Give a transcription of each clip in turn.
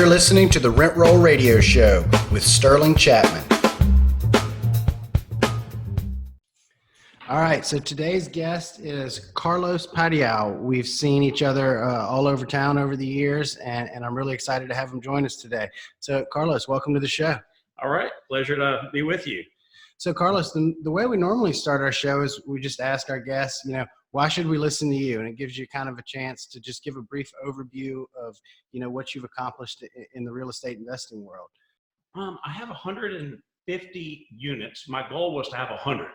You're listening to the Rent Roll Radio Show with Sterling Chapman. All right, so today's guest is Carlos Padial. We've seen each other all over town over the years, and I'm really excited to have him join us today. So, Carlos, welcome to the show. All right, pleasure to be with you. So, Carlos, the way we normally start our show is we just ask our guests, why should we listen to you? And it gives you kind of a chance to just give a brief overview of, what you've accomplished in the real estate investing world. I have 150 units. My goal was to have 100.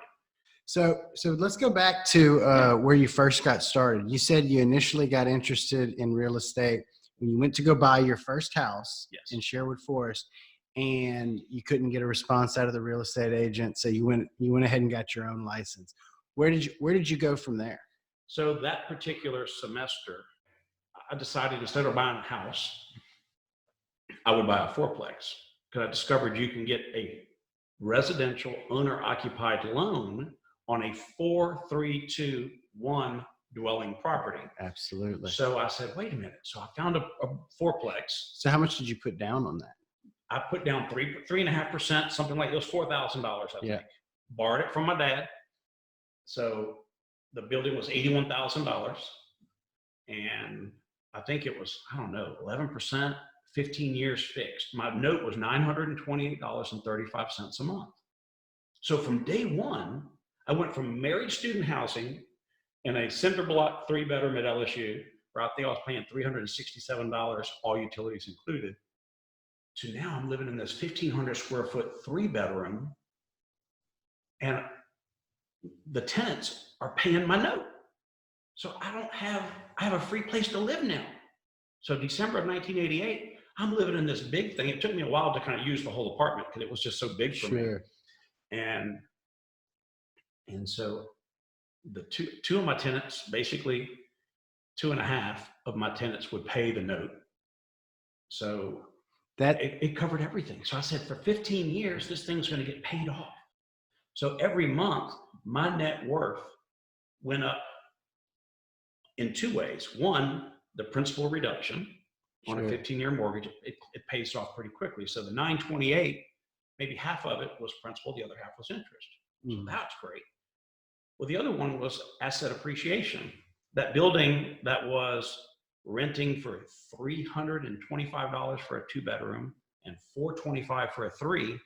So let's go back to where you first got started. You said you initially got interested in real estate when you went to go buy your first house in Sherwood Forest, and you couldn't get a response out of the real estate agent, so you went ahead and got your own license. Where did you go from there? So that particular semester, I decided instead of buying a house, I would buy a fourplex, because I discovered you can get a residential owner-occupied loan on a 4-3-2-1 dwelling property. Absolutely. So I said, wait a minute. So I found a fourplex. So how much did you put down on that? I put down 3.5%, something like those $4,000, I think. Borrowed it from my dad. So the building was $81,000. And I think it was, 11%, 15 years fixed. My note was $928.35 a month. So from day one, I went from married student housing in a cinder block 3-bedroom at LSU, where I think I was paying $367, all utilities included, to now I'm living in this 1,500 square foot 3-bedroom, and the tenants are paying my note. So I have a free place to live now. So December of 1988, I'm living in this big thing. It took me a while to kind of use the whole apartment because it was just so big for me. And so the two of my tenants, basically 2.5 of my tenants would pay the note. So that it covered everything. So I said, for 15 years, this thing's going to get paid off. So every month, my net worth went up in 2 ways. One, the principal reduction on a 15-year mortgage, it pays off pretty quickly. So the 928, maybe half of it was principal, the other half was interest. So that's great. Well, the other one was asset appreciation. That building that was renting for $325 for a 2-bedroom and $425 for a 3,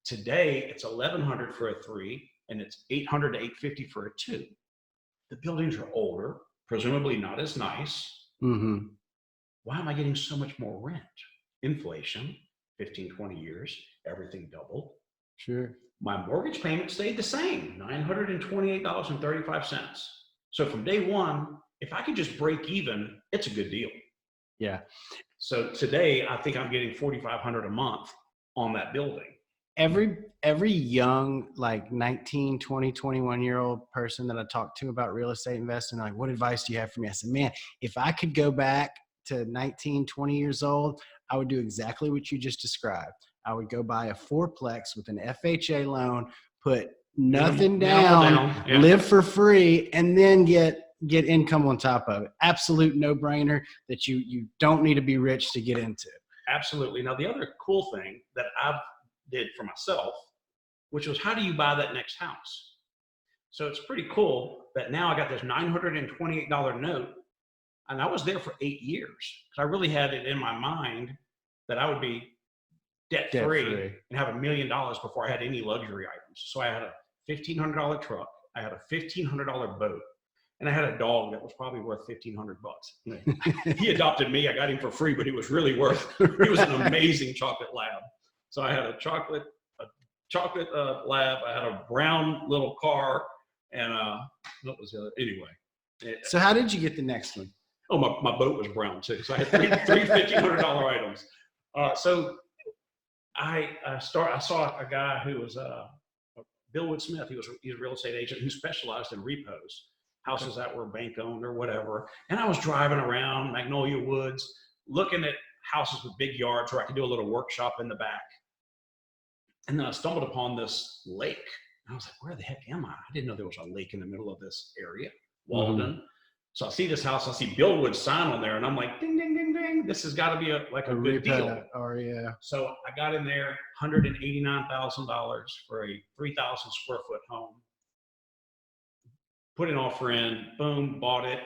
today it's $1,100 for a 3 and it's $800 to $850 for a 2. The buildings are older, presumably not as nice. Mm-hmm. Why am I getting so much more rent? Inflation, 15, 20 years, everything doubled. Sure. My mortgage payment stayed the same, $928.35. So from day one, if I could just break even, it's a good deal. Yeah. So today, I think I'm getting $4,500 a month on that building. Every young, like 19, 20, 21-year-old person that I talk to about real estate investing, like, what advice do you have for me? I said, man, if I could go back to 19, 20 years old, I would do exactly what you just described. I would go buy a fourplex with an FHA loan, put nothing down, live for free, and then get income on top of it. Absolute no-brainer that you don't need to be rich to get into. Absolutely. Now, the other cool thing that I did for myself, which was, how do you buy that next house? So it's pretty cool that now I got this $928 note, and I was there for 8 years, because I really had it in my mind that I would be debt-free and have $1 million before I had any luxury items. So I had a $1,500 truck, I had a $1,500 boat, and I had a dog that was probably worth $1,500. He adopted me. I got him for free, but he was really worth. He was an amazing chocolate lab. So I had a chocolate lab. I had a brown little car, and what was the other? Anyway. So how did you get the next one? Oh, my boat was brown too. So I had three $1,500 items. So I saw a guy who was Bill Wood Smith. He's a real estate agent who specialized in repos, houses that were bank owned or whatever. And I was driving around Magnolia Woods, looking at houses with big yards where I could do a little workshop in the back. And then I stumbled upon this lake. And I was like, where the heck am I? I didn't know there was a lake in the middle of this area, Walden. So I see this house, I see Billwood sign on there, and I'm like, ding, ding, ding, ding. This has got to be a good deal. Or yeah. So I got in there, $189,000 for a 3,000 square foot home. Put an offer in, boom, bought it.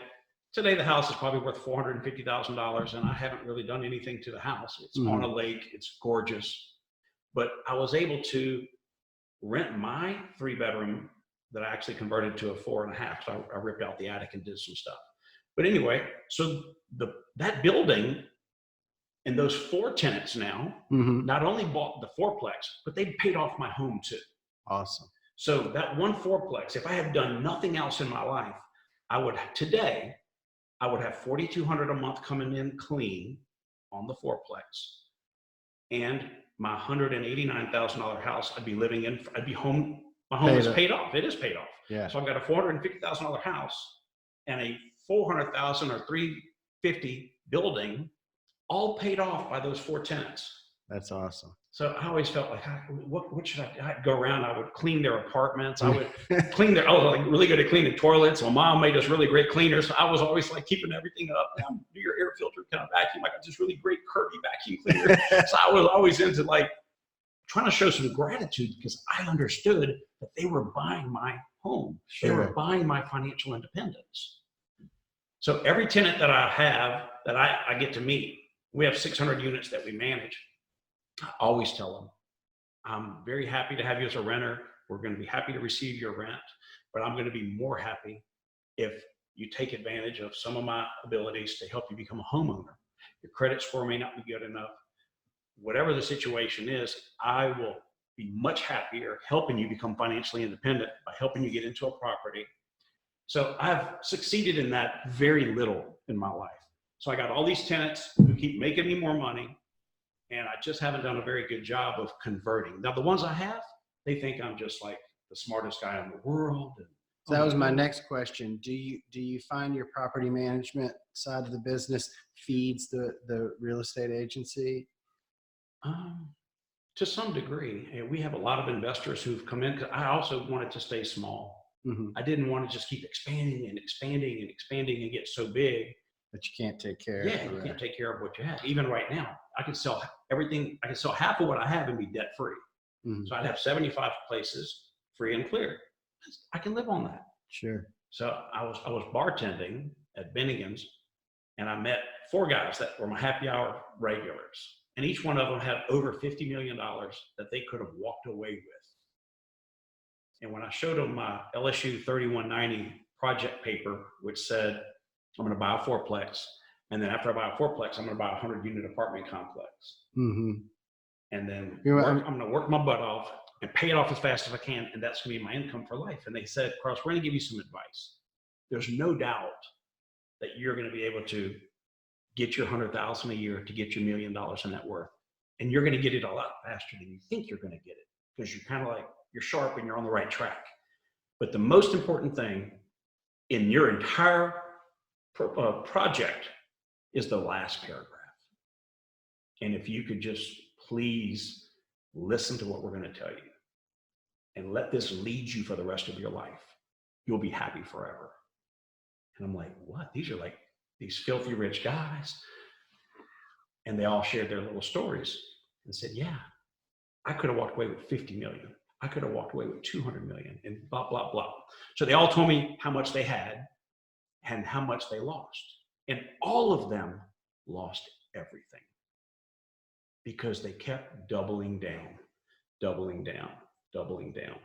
Today the house is probably worth $450,000, and I haven't really done anything to the house. It's on a lake, it's gorgeous. But I was able to rent my 3-bedroom that I actually converted to a 4.5. So I ripped out the attic and did some stuff. But anyway, so that building and those 4 tenants now not only bought the 4-plex, but they paid off my home too. Awesome. So that one 4-plex, if I had done nothing else in my life, today I would have $4,200 a month coming in clean on the 4-plex, and my $189,000 house I'd be living in. I'd be home. My home is paid off. It is paid off. Yeah. So I've got a $450,000 house and a $400,000 or $350,000 building, all paid off by those 4 tenants. That's awesome. So I always felt like, what should I'd go around. I would clean their apartments. I would clean I was like really good at cleaning toilets. My mom made us really great cleaners. So I was always like keeping everything up. Do your air filter kind of vacuum. I got this really great Kirby vacuum cleaner. So I was always into like trying to show some gratitude, because I understood that they were buying my home. Sure. They were buying my financial independence. So every tenant that I have that I get to meet, we have 600 units that we manage. I always tell them, I'm very happy to have you as a renter. We're going to be happy to receive your rent, but I'm going to be more happy if you take advantage of some of my abilities to help you become a homeowner. Your credit score may not be good enough. Whatever the situation is, I will be much happier helping you become financially independent by helping you get into a property. So I've succeeded in that very little in my life. So I got all these tenants who keep making me more money, and I just haven't done a very good job of converting. Now, the ones I have, they think I'm just like the smartest guy in the world. And, so that was my next question. Do you find your property management side of the business feeds the real estate agency? To some degree. And we have a lot of investors who've come in, because I also wanted to stay small. I didn't want to just keep expanding and expanding and expanding and get so big that you can't take care of. Yeah, you can't take care of what you have. Even right now, I can sell everything. I can sell half of what I have and be debt free. So I'd have 75 places free and clear. I can live on that. Sure. So I was bartending at Bennigan's, and I met 4 guys that were my happy hour regulars. And each one of them had over $50 million that they could have walked away with. And when I showed them my LSU 3190 project paper, which said, I'm going to buy a 4-plex. And then after I buy a 4-plex, I'm going to buy a 100-unit apartment complex. And then I'm going to work my butt off and pay it off as fast as I can. And that's going to be my income for life. And they said, Carlos, we're going to give you some advice. There's no doubt that you're going to be able to get your $100,000 a year to get your $1 million in net worth. And you're going to get it a lot faster than you think you're going to get it, because you're kind of like, you're sharp and you're on the right track. But the most important thing in your entire project is the last paragraph. And if you could just please listen to what we're going to tell you and let this lead you for the rest of your life, you'll be happy forever. And I'm like, what? These are like these filthy rich guys. And they all shared their little stories and said, yeah, I could have walked away with 50 million. I could have walked away with 200 million, and blah, blah, blah. So they all told me how much they had and how much they lost. And all of them lost everything because they kept doubling down, doubling down, doubling down.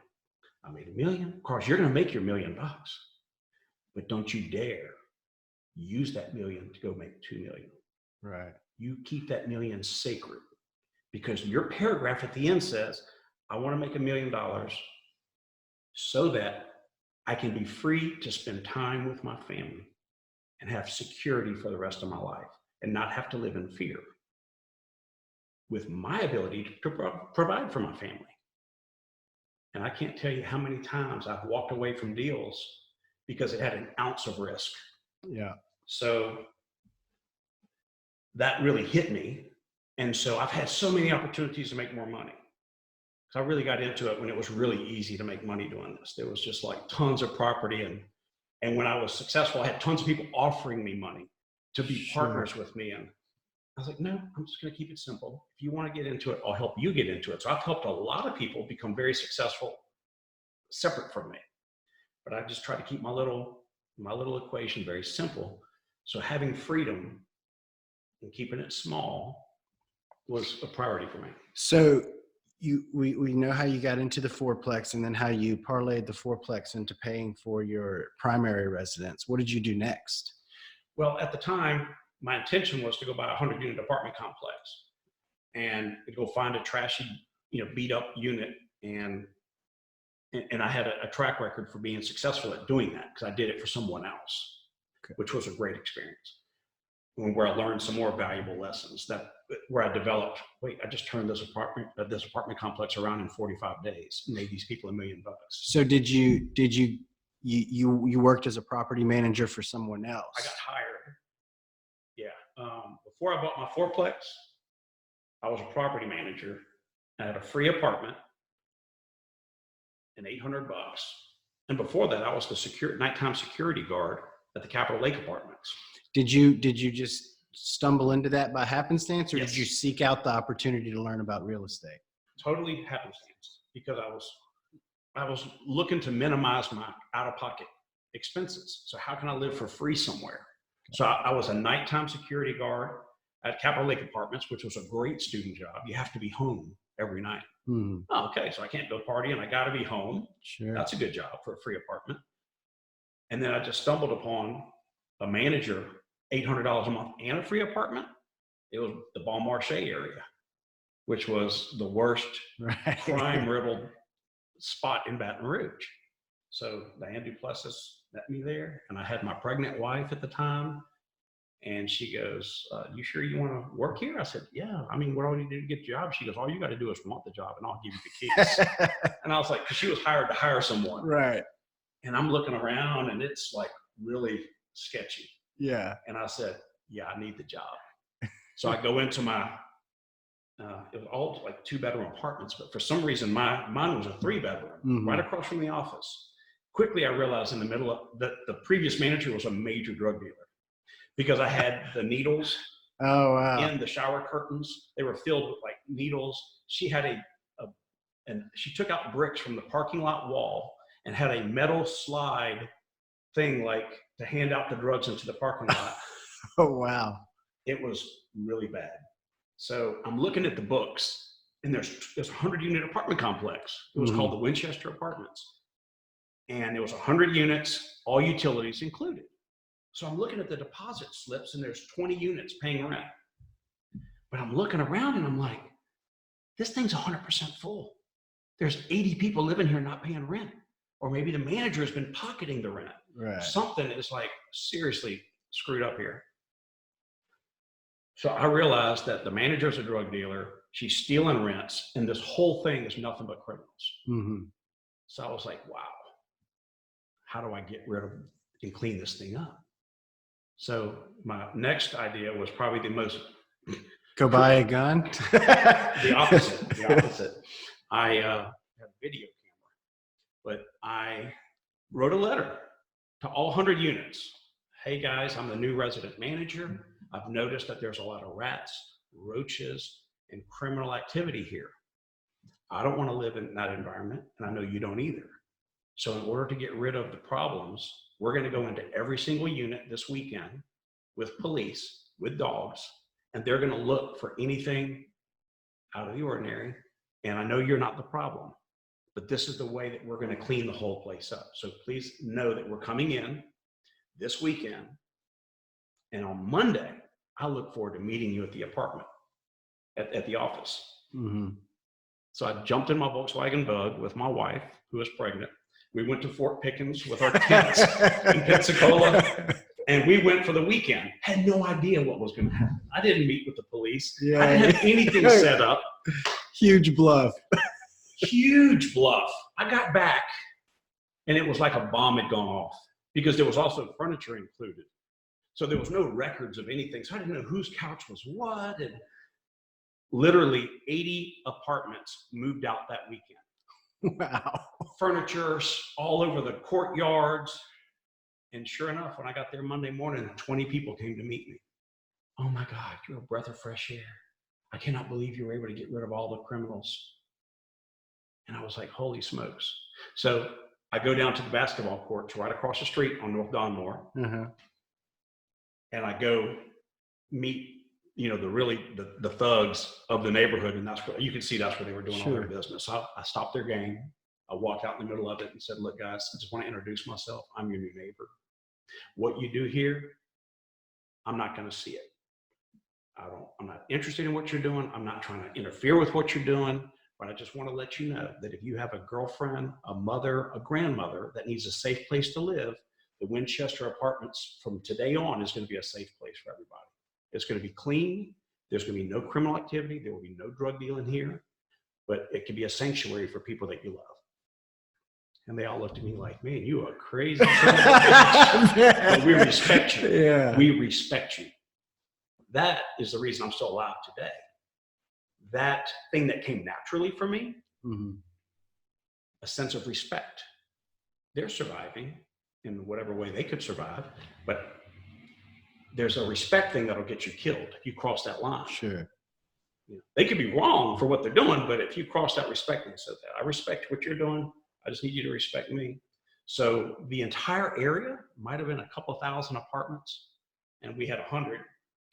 I made $1 million. Of course, you're going to make your $1 million, but don't you dare use that $1 million to go make $2 million. Right. You keep that $1 million sacred, because your paragraph at the end says, I want to make $1 million so that I can be free to spend time with my family and have security for the rest of my life and not have to live in fear, with my ability to provide for my family. And I can't tell you how many times I've walked away from deals because it had an ounce of risk. Yeah. So that really hit me. And so I've had so many opportunities to make more money. So I really got into it when it was really easy to make money doing this. There was just like tons of property, And when I was successful, I had tons of people offering me money to be partners with me. And I was like, no, I'm just going to keep it simple. If you want to get into it, I'll help you get into it. So I've helped a lot of people become very successful separate from me. But I just try to keep my little equation very simple. So having freedom and keeping it small was a priority for me. So we know how you got into the fourplex and then how you parlayed the fourplex into paying for your primary residence. What did you do next? Well, at the time, my intention was to go buy a 100-unit apartment complex and go find a trashy, beat up unit. And I had a track record for being successful at doing that because I did it for someone else, which was a great experience. Where I learned some more valuable lessons where I developed, I just turned this apartment complex around in 45 days and made these people $1 million. So did you worked as a property manager for someone else? I got hired. Yeah. Before I bought my fourplex, I was a property manager. I had a free apartment and $800. And before that, I was the nighttime security guard at the Capitol Lake Apartments. Did you just stumble into that by happenstance, or Yes. Did you seek out the opportunity to learn about real estate? Totally happenstance, because I was looking to minimize my out-of-pocket expenses. So how can I live for free somewhere? So I was a nighttime security guard at Capitol Lake Apartments, which was a great student job. You have to be home every night. Hmm. Oh, okay, so I can't go party and I got to be home. Sure. That's a good job for a free apartment. And then I just stumbled upon a manager, $800 a month and a free apartment. It was the Bon Marché area, which was the worst crime-riddled spot in Baton Rouge. So Diane Duplessis met me there, and I had my pregnant wife at the time. And she goes, you sure you want to work here? I said, yeah. I mean, what do I need to do to get the job? She goes, all you got to do is want the job and I'll give you the keys. And I was like, because she was hired to hire someone. Right. And I'm looking around and it's like really sketchy. Yeah. And I said, yeah, I need the job. So I go into my, it was all like 2-bedroom apartments, but for some reason mine was a 3-bedroom, right across from the office. Quickly, I realized in the middle of that the previous manager was a major drug dealer. Because I had the needles in the shower curtains. They were filled with like needles. She had and she took out bricks from the parking lot wall and had a metal slide thing like to hand out the drugs into the parking lot. Oh, wow. It was really bad. So I'm looking at the books and there's this 100-unit apartment complex. It was called the Winchester Apartments. And it was 100 units, all utilities included. So I'm looking at the deposit slips and there's 20 units paying rent. But I'm looking around and I'm like, this thing's 100% full. There's 80 people living here not paying rent. Or maybe the manager has been pocketing the rent. Right. Something is like seriously screwed up here. So I realized that the manager's a drug dealer. She's stealing rents. And this whole thing is nothing but criminals. So I was like, wow, how do I get rid of and clean this thing up? So my next idea was probably the most go buy a gun. The opposite. I have a video camera, but I wrote a letter to all 100 units. Hey guys, I'm the new resident manager. I've noticed that there's a lot of rats, roaches, and criminal activity here. I don't want to live in that environment, and I know you don't either. So in order to get rid of the problems, we're going to go into every single unit this weekend with police, with dogs, and they're going to look for anything out of the ordinary. And I know you're not the problem, but this is the way that we're going to clean the whole place up. So please know that we're coming in this weekend. And on Monday, I look forward to meeting you at the apartment, at the office. So I jumped in my Volkswagen Bug with my wife, who was pregnant. We went to Fort Pickens with our tents in Pensacola, and we went for the weekend. Had no idea what was going to happen. I didn't meet with the police. Yeah. I didn't have anything set up. Huge bluff. Huge bluff. I got back, and it was like a bomb had gone off because there was also furniture included. So there was no records of anything. So I didn't know whose couch was what. And literally 80 apartments moved out that weekend. Wow. Furniture all over the courtyards. And sure enough, when I got there Monday morning, 20 people came to meet me. Oh my God, you're a breath of fresh air. I cannot believe you were able to get rid of all the criminals. And I was like, holy smokes. So I go down to the basketball courts right across the street on North Donmore. And I go meet, you know, the thugs of the neighborhood. And that's where you can see that's where they were doing all their business. So I stopped their game. I walked out in the middle of it and said, look, guys, I just want to introduce myself. I'm your new neighbor. What you do here, I'm not going to see it. I'm not interested in what you're doing. I'm not trying to interfere with what you're doing, but I just want to let you know that if you have a girlfriend, a mother, a grandmother that needs a safe place to live, the Winchester Apartments from today on is going to be a safe place for everybody. It's going to be clean. There's going to be no criminal activity. There will be no drug dealing here, but it can be a sanctuary for people that you love. And they all looked at me like, man, you are crazy. But we respect you. Yeah. We respect you. That is the reason I'm still alive today. That thing that came naturally for me, a sense of respect. They're surviving in whatever way they could survive, but there's a respect thing that'll get you killed if you cross that line. Sure. You know, they could be wrong for what they're doing, but if you cross that respect and say that, I respect what you're doing, I just need you to respect me. So the entire area might have been a couple thousand apartments, and we had 100.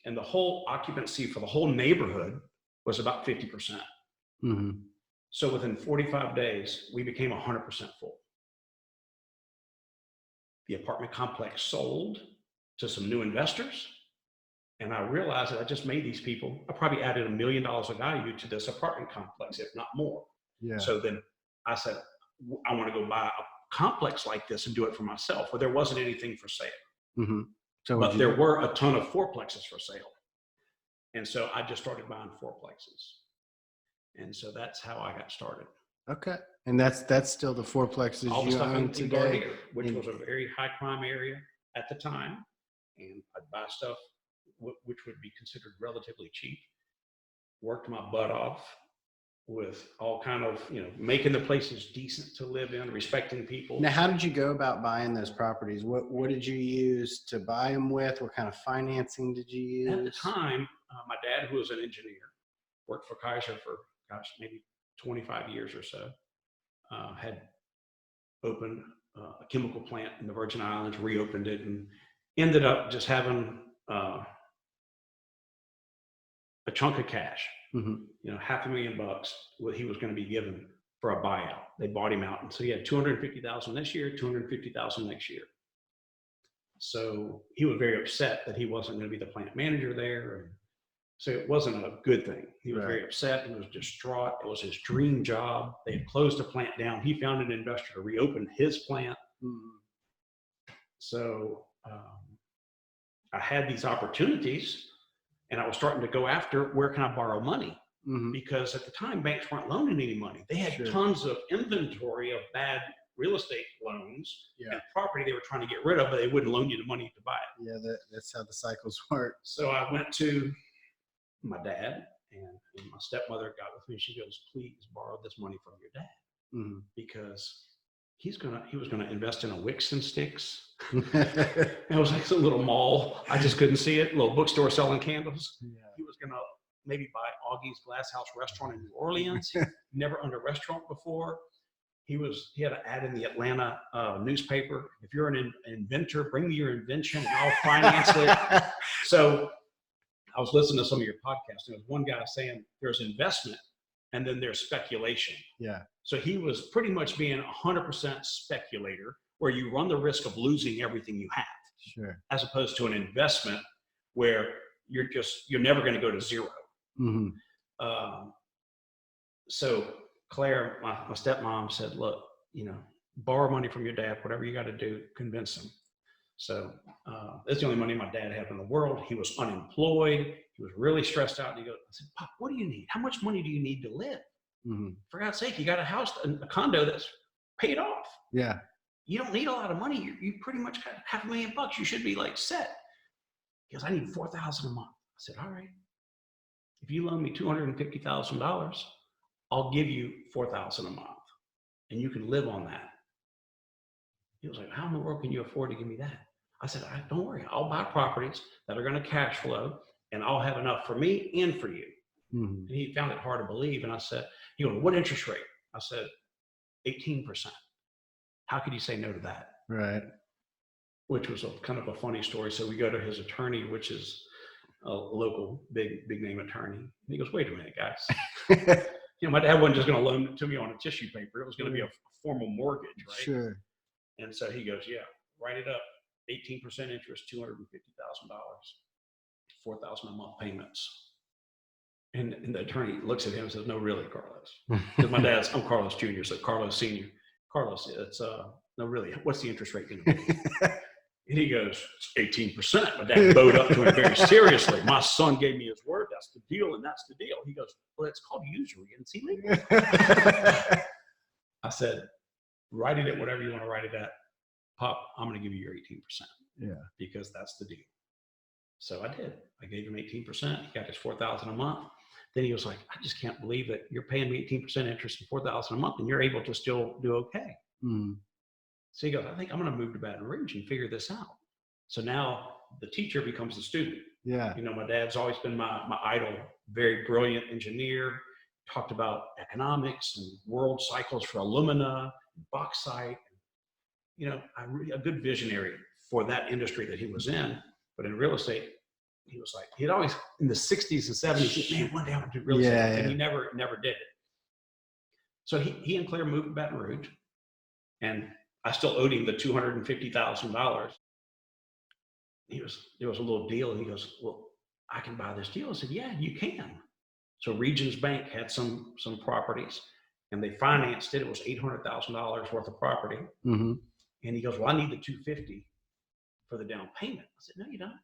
And the whole occupancy for the whole neighborhood was about 50%. So within 45 days, we became 100% full. The apartment complex sold to some new investors. And I realized that I just made these people, I probably added $1 million of value to this apartment complex, if not more. Yeah. So then I said, I want to go buy a complex like this and do it for myself, where there wasn't anything for sale. But there were a ton of fourplexes for sale. And so I just started buying fourplexes. And so that's how I got started. Okay. And that's still the fourplexes all you the stuff own in today? Gardner, which was a very high crime area at the time. And I'd buy stuff which would be considered relatively cheap. Worked my butt off with all kind of, you know, making the places decent to live in, respecting people. Now, how did you go about buying those properties? What did you use to buy them with? What kind of financing did you use? At the time, my dad, who was an engineer, worked for Kaiser for, maybe 25 years or so, had opened a chemical plant in the Virgin Islands, reopened it, and ended up just having a chunk of cash. You know, $500,000 what he was going to be given for a buyout. They bought him out, and so he had $250,000 this year, $250,000 next year. So he was very upset that he wasn't going to be the plant manager there, and so it wasn't a good thing. He was very upset. He was distraught. It was his dream job. They had closed the plant down. He found an investor to reopen his plant. So I had these opportunities. And I was starting to go after, where can I borrow money? Because at the time, banks weren't loaning any money. They had tons of inventory of bad real estate loans and property they were trying to get rid of, but they wouldn't loan you the money to buy it. Yeah, that's how the cycles work. So I went to my dad, and my stepmother got with me. She goes, please borrow this money from your dad, because he was gonna invest in a Wicks and Sticks. It was like a little mall. I just couldn't see it. A little bookstore selling candles. He was gonna maybe buy Augie's Glass House Restaurant in New Orleans. Never owned a restaurant before. He had an ad in the Atlanta newspaper. If you're an inventor, bring me your invention and I'll finance it. So I was listening to some of your podcasts. There was one guy saying there's investment and then there's speculation. So he was pretty much being 100% speculator, where you run the risk of losing everything you have, as opposed to an investment where you're never going to go to zero. So Claire, my stepmom, said, look, you know, borrow money from your dad, whatever you got to do, convince him. So that's the only money my dad had in the world. He was unemployed. He was really stressed out. And he goes, I said, Pop, what do you need? How much money do you need to live? For God's sake, you got a house, a condo that's paid off. You don't need a lot of money. You pretty much got $500,000. You should be like set. He goes, I need $4,000 a month. I said, all right. If you loan me $250,000, I'll give you $4,000 a month, and you can live on that. He was like, how in the world can you afford to give me that? I said, don't worry, I'll buy properties that are going to cash flow, and I'll have enough for me and for you. And he found it hard to believe. And I said, he goes, what interest rate? I said, 18%. How could you say no to that? Right. Which was kind of a funny story. So we go to his attorney, which is a local big name attorney. And he goes, wait a minute, guys. My dad wasn't just going to loan it to me on a tissue paper. It was going to be a formal mortgage, right? Sure. And so he goes, yeah, write it up. 18% interest, $250,000, 4,000 a month payments. And the attorney looks at him and says, no, really, Carlos. Because I'm Carlos Jr., so Carlos Sr. Carlos, it's no, really, what's the interest rate going to be? And he goes, it's 18%. My dad bowed up to him very seriously. My son gave me his word. That's the deal, and that's the deal. He goes, well, it's called usury, and it's illegal. I said, write it at whatever you want to write it at. Pop, I'm going to give you your 18%. Yeah. Because that's the deal. So I did. I gave him 18%. He got his $4,000 a month. Then he was like, I just can't believe that you're paying me 18% interest and $4,000 a month, and you're able to still do okay. So he goes, I think I'm going to move to Baton Rouge and figure this out. So now the teacher becomes the student. Yeah. My dad's always been my idol, very brilliant engineer, talked about economics and world cycles for alumina, bauxite, a good visionary for that industry that he was in. But in real estate, he was like, he'd always, in the 60s and 70s, man, one day I want to do real estate. Yeah. And he never did it. So he and Claire moved to Baton Rouge, and I still owed him the $250,000. It was a little deal. And he goes, well, I can buy this deal. I said, yeah, you can. So Regions Bank had some properties, and they financed it. It was $800,000 worth of property. And he goes, well, I need the $250,000 for the down payment. I said, no, you don't.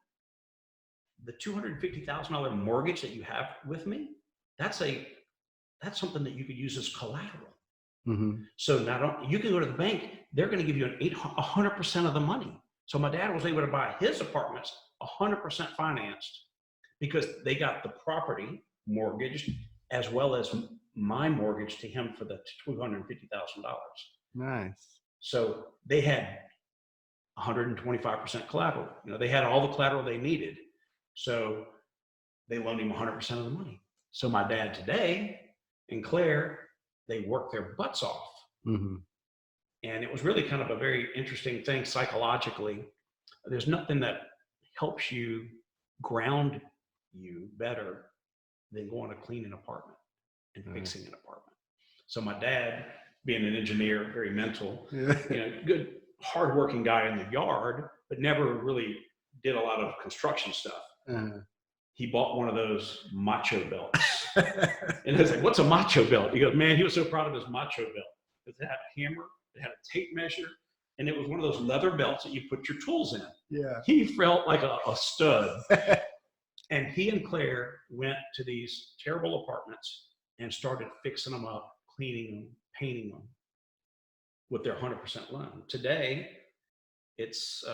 The $250,000 mortgage that you have with me, that's something that you could use as collateral. So you can go to the bank, they're going to give you 100% of the money. So my dad was able to buy his apartments 100% financed because they got the property mortgaged as well as my mortgage to him for the $250,000. Nice. So they had 125% collateral. They had all the collateral they needed. So they loaned him 100% of the money. So my dad today and Claire, they worked their butts off. And it was really kind of a very interesting thing psychologically. There's nothing that helps you ground you better than going to clean an apartment and fixing an apartment. So my dad, being an engineer, very mental, good, hardworking guy in the yard, but never really did a lot of construction stuff. He bought one of those macho belts. And I was like, what's a macho belt? He goes, man, he was so proud of his macho belt. It had a hammer, it had a tape measure, and it was one of those leather belts that you put your tools in. Yeah. He felt like a stud. And he and Claire went to these terrible apartments and started fixing them up, cleaning them, painting them with their 100% loan. Today, it's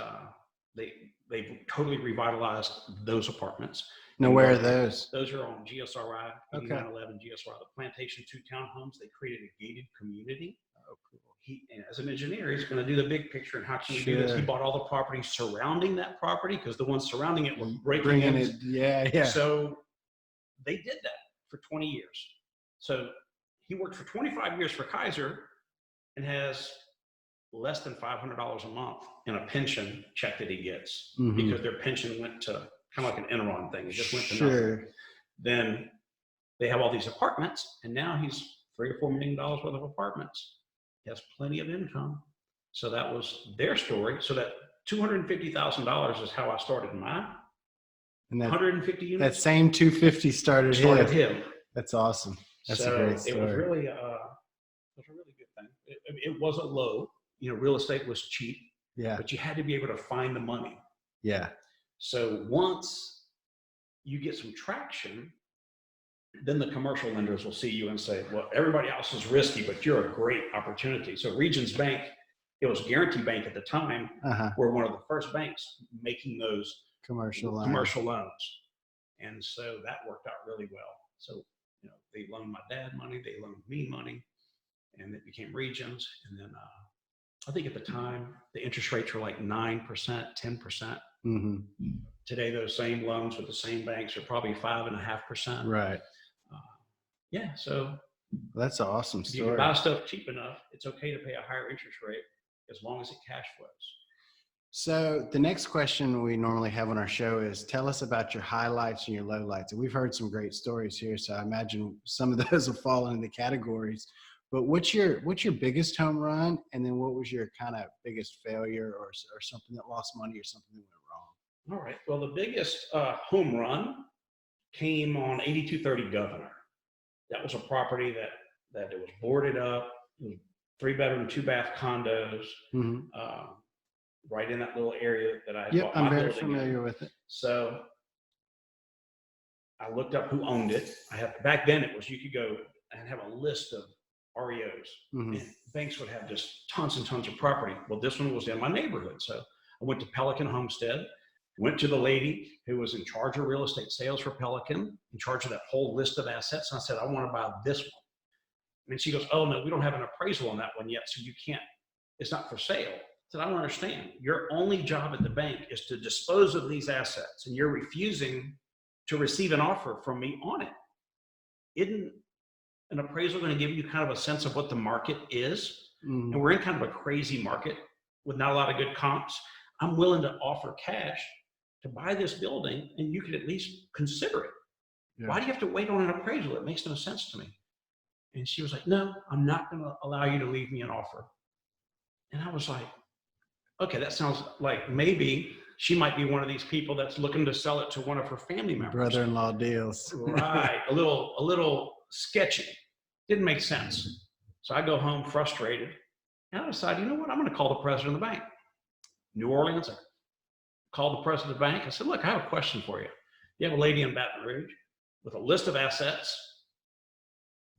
they've totally revitalized those apartments. Now, where are those? Those are on GSRI, 8911 GSRI, the Plantation 2 townhomes. They created a gated community. Oh, cool. As an engineer, he's going to do the big picture and how can we do this. He bought all the properties surrounding that property because the ones surrounding it were breaking in. Yeah. So they did that for 20 years. So he worked for 25 years for Kaiser and has less than $500 a month in a pension check that he gets because their pension went to kind of like an Enron thing. It just went to nothing. Then they have all these apartments, and now he's $3 or $4 million worth of apartments. He has plenty of income. So that was their story. So that $250,000 is how I started mine. And that 150 units. That same 250 started him. That's awesome. That's a great story. It was really a really good thing. It wasn't low. Real estate was cheap. Yeah. But you had to be able to find the money. Yeah. So once you get some traction, then the commercial lenders will see you and say, well, everybody else is risky, but you're a great opportunity. So Regions Bank, it was Guarantee Bank at the time, were one of the first banks making those commercial loans. And so that worked out really well. So, they loaned my dad money, they loaned me money, and it became Regions. And then I think at the time, the interest rates were like 9%, 10%. Mm-hmm. Today, those same loans with the same banks are probably 5.5%. Right. Yeah. So that's an awesome if story. you can buy stuff cheap enough, it's okay to pay a higher interest rate as long as it cash flows. So the next question we normally have on our show is, tell us about your highlights and your lowlights. And we've heard some great stories here, so I imagine some of those will fall into the categories. But what's your biggest home run, and then what was your kind of biggest failure, or something that lost money, or something that went wrong? All right. Well, the biggest home run came on 8230 Governor. That was a property that it was boarded up, 3-bedroom, 2-bath condos, right in that little area that I bought my I'm very building familiar in. with it. So I looked up who owned it. Back then it was, you could go and have a list of REOs. And banks would have just tons and tons of property. Well, this one was in my neighborhood. So I went to Pelican Homestead, went to the lady who was in charge of real estate sales for Pelican, in charge of that whole list of assets. And I said, I want to buy this one. And she goes, oh no, we don't have an appraisal on that one yet. So you can't, it's not for sale. I said, I don't understand. Your only job at the bank is to dispose of these assets, and you're refusing to receive an offer from me on it. Isn't an appraisal going to give you kind of a sense of what the market is? And we're in kind of a crazy market with not a lot of good comps. I'm willing to offer cash to buy this building, and you could at least consider it. Yeah. Why do you have to wait on an appraisal? It makes no sense to me. And she was like, no, I'm not going to allow you to leave me an offer. And I was like, okay, that sounds like maybe she might be one of these people that's looking to sell it to one of her family members. Brother-in-law deals. Right. A little sketchy. Didn't make sense. So I go home frustrated, and I decide, you know what? I'm going to call the president of the bank. New Orleans. I called the president of the bank. I said, look, I have a question for you. You have a lady in Baton Rouge with a list of assets,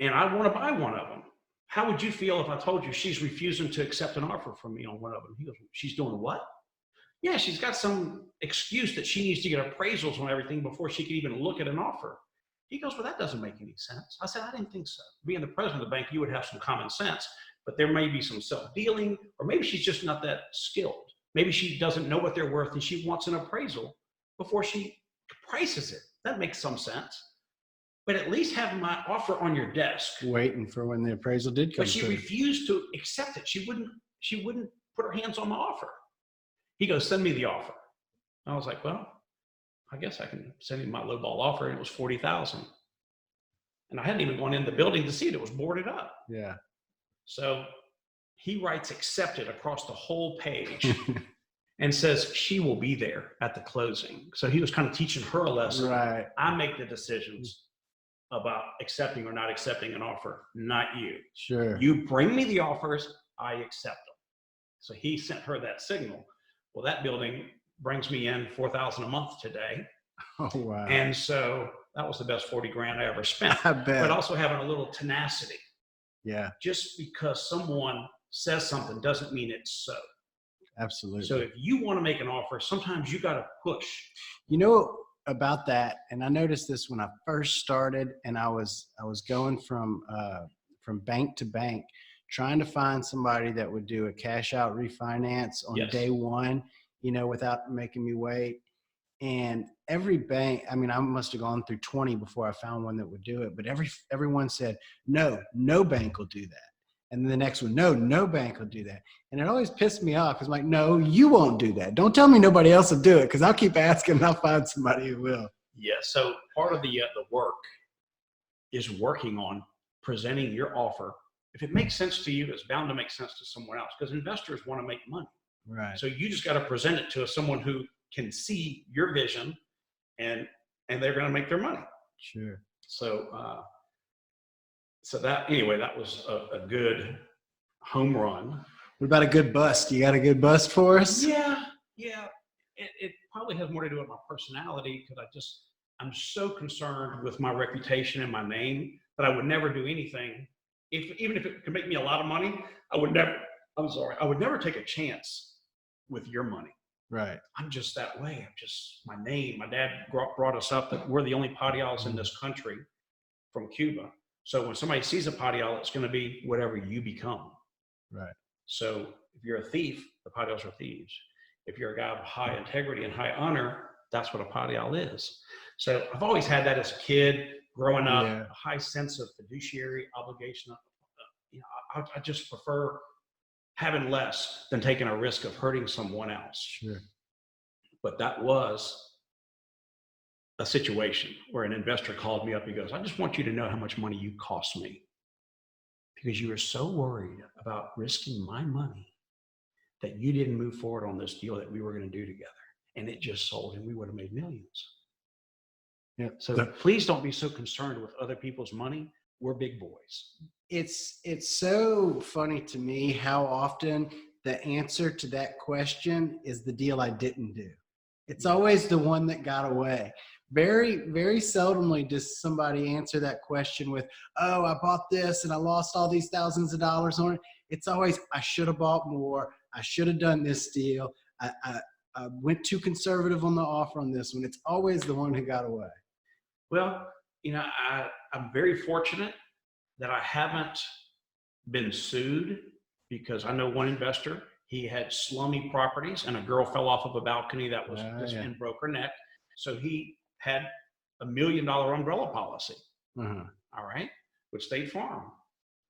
and I want to buy one of them. How would you feel if I told you she's refusing to accept an offer from me on one of them? He goes, she's doing what? Yeah, she's got some excuse that she needs to get appraisals on everything before she can even look at an offer. He goes, well, that doesn't make any sense. I said, I didn't think so. Being the president of the bank, you would have some common sense, but there may be some self-dealing, or maybe she's just not that skilled. Maybe she doesn't know what they're worth and she wants an appraisal before she prices it. That makes some sense. But at least have my offer on your desk. Waiting for when the appraisal did come. But she refused to accept it. She wouldn't put her hands on the offer. He goes, send me the offer. I was like, well, I guess I can send him my lowball offer, and it was $40,000. And I hadn't even gone in the building to see it. It was boarded up. Yeah. So he writes accepted across the whole page and says she will be there at the closing. So he was kind of teaching her a lesson. Right. I make the decisions about accepting or not accepting an offer, not you. Sure. You bring me the offers, I accept them. So he sent her that signal. Well, that building brings me in $4,000 a month today. Oh, wow. And so that was the best 40 grand I ever spent. I bet. But also having a little tenacity. Yeah. Just because someone says something doesn't mean it's so. Absolutely. So if you want to make an offer, sometimes you got to push. You know about that, and I noticed this when I first started, and I was going from bank to bank, trying to find somebody that would do a cash out refinance on day one, without making me wait. And every bank, I mean, I must have gone through 20 before I found one that would do it. But everyone said, no bank will do that. And then the next one, no bank will do that. And it always pissed me off. It's like, no, you won't do that. Don't tell me nobody else will do it, because I'll keep asking and I'll find somebody who will. Yeah. So part of the work is working on presenting your offer. If it makes sense to you, it's bound to make sense to someone else, because investors want to make money. Right. So you just got to present it to someone who can see your vision, and they're going to make their money. Sure. So that was a good home run. What about a good bust? You got a good bust for us? Yeah. It probably has more to do with my personality, because I'm so concerned with my reputation and my name that I would never do anything. Even if it could make me a lot of money, I would never take a chance with your money. Right. I'm just that way. My name. My dad brought us up that we're the only Padials in this country from Cuba. So when somebody sees a Padial, it's going to be whatever you become. Right. So if you're a thief, the Padials are thieves. If you're a guy of high integrity and high honor, that's what a Padial is. So I've always had that as a kid, growing up, a high sense of fiduciary obligation. You know, I just prefer having less than taking a risk of hurting someone else. Sure. But that was a situation where an investor called me up. He goes, I just want you to know how much money you cost me, because you were so worried about risking my money that you didn't move forward on this deal that we were going to do together. And it just sold and we would have made millions. Yeah. So please don't be so concerned with other people's money. We're big boys. It's so funny to me how often the answer to that question is the deal I didn't do. It's always the one that got away. Very, very seldomly does somebody answer that question with, oh, I bought this and I lost all these thousands of dollars on it. It's always, I should have bought more. I should have done this deal. I went too conservative on the offer on this one. It's always the one who got away. Well, you know, I'm very fortunate that I haven't been sued, because I know one investor, he had slummy properties and a girl fell off of a balcony that was and broke her neck. So he had $1 million umbrella policy. All right, with State Farm.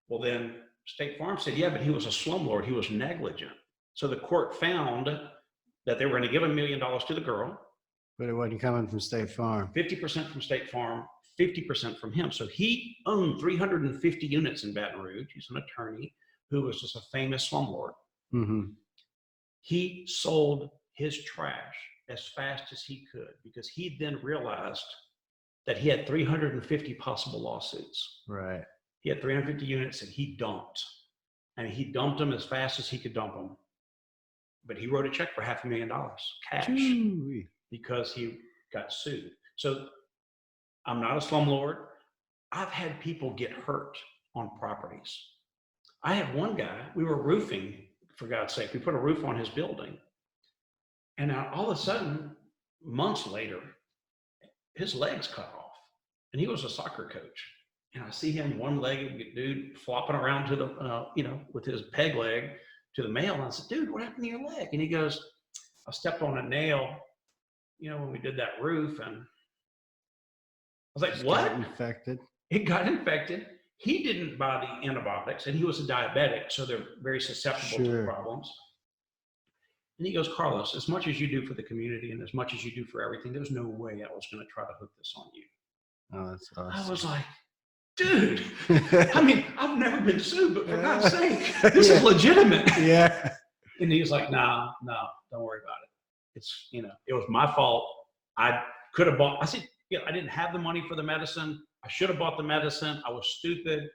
Well, then State Farm said, yeah, but he was a slumlord. He was negligent. So the court found that they were going to give $1 million to the girl. But it wasn't coming from State Farm. 50% from State Farm, 50% from him. So he owned 350 units in Baton Rouge. He's an attorney who was just a famous slumlord. He sold his trash as fast as he could, because he then realized that he had 350 possible lawsuits. Right. He had 350 units and he dumped. And he dumped them as fast as he could dump them. But he wrote a check for $500,000 cash. Ooh. Because he got sued. So I'm not a slumlord. I've had people get hurt on properties. I had one guy, we were roofing, for God's sake, we put a roof on his building. And now all of a sudden, months later, his leg's cut off. And he was a soccer coach. And I see him, one-legged dude, flopping around to the, with his peg leg to the mail. And I said, dude, what happened to your leg? And he goes, I stepped on a nail, when we did that roof. And I was like, what? Got infected. It got infected. He didn't buy the antibiotics, and he was a diabetic, so they're very susceptible to problems. And he goes, Carlos, as much as you do for the community and as much as you do for everything, there's no way I was going to try to hook this on you. Oh, that's awesome. I was like, dude, I mean, I've never been sued, but for God's sake, this is legitimate. Yeah. And he was like, no, don't worry about it. It's, it was my fault. I could have bought, I said, I didn't have the money for the medicine. I should have bought the medicine. I was stupid.